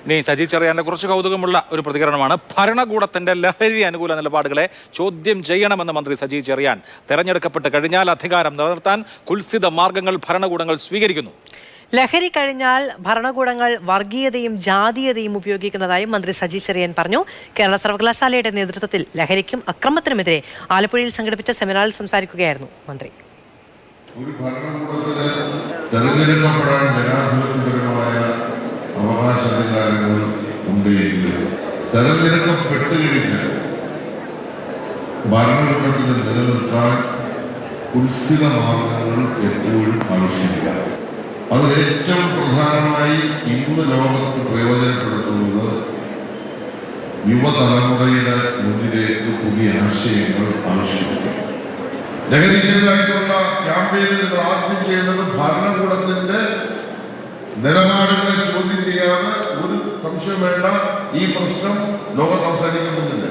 ഇനി സജി ചെറിയാന്റെ കുറച്ച് കൗതുകമുള്ള ഒരു പ്രതികരണമാണ്. ഭരണകൂടത്തിന്റെ ലഹരി അനുകൂല നിലപാടുകളെ ചോദ്യം ചെയ്യണമെന്ന് മന്ത്രി സജി ചെറിയാൻ. തെരഞ്ഞെടുക്കപ്പെട്ട് കഴിഞ്ഞാൽ അധികാരം നിലനിർത്താൻ കുൽസിത മാർഗങ്ങൾ ഭരണകൂടങ്ങൾ സ്വീകരിക്കുന്നു. ലഹരി കഴിഞ്ഞാൽ ഭരണകൂടങ്ങൾ വർഗീയതയും ജാതീയതയും ഉപയോഗിക്കുന്നതായി മന്ത്രി സജി ചെറിയാൻ പറഞ്ഞു. കേരള സർവകലാശാലയുടെ നേതൃത്വത്തിൽ ലഹരിക്കും അക്രമത്തിനുമെതിരെ ആലപ്പുഴയിൽ സംഘടിപ്പിച്ച സെമിനാറിൽ സംസാരിക്കുകയായിരുന്നു മന്ത്രി. ഒരു ഭരണകൂടത്തിന് തെരഞ്ഞെടുക്കപ്പെടാൻ ജനാധിപത്യപരമായ അവകാശാധികാരങ്ങൾ ഉണ്ടെങ്കിലും തെരഞ്ഞെടുക്കപ്പെട്ടു കഴിഞ്ഞാൽ ഭരണകൂടത്തിന് നിലനിർത്താൻ കുൽസിത മാർഗങ്ങൾ എപ്പോഴും ആവശ്യമില്ല. അതിൽ ഏറ്റവും പ്രധാനമായി ഇന്ന് ലോകത്ത് പ്രയോജനപ്പെടുത്തുന്നത് യുവതലമുറയുടെ മുന്നിലേക്ക് പുതിയ ആശയങ്ങൾ ആവിഷ്കരിക്കും. ലഹരിക്കെതിരായിട്ടുള്ള ക്യാമ്പയിനുകൾ ആദ്യം ചെയ്യേണ്ടത് ഭരണകൂടത്തിന്റെ നിലപാടുകളെ ചോദ്യം ചെയ്യാതെ ഒരു സംശയം വേണ്ട, ഈ പ്രശ്നം ലോകത്ത് അവസാനിക്കുന്നില്ല.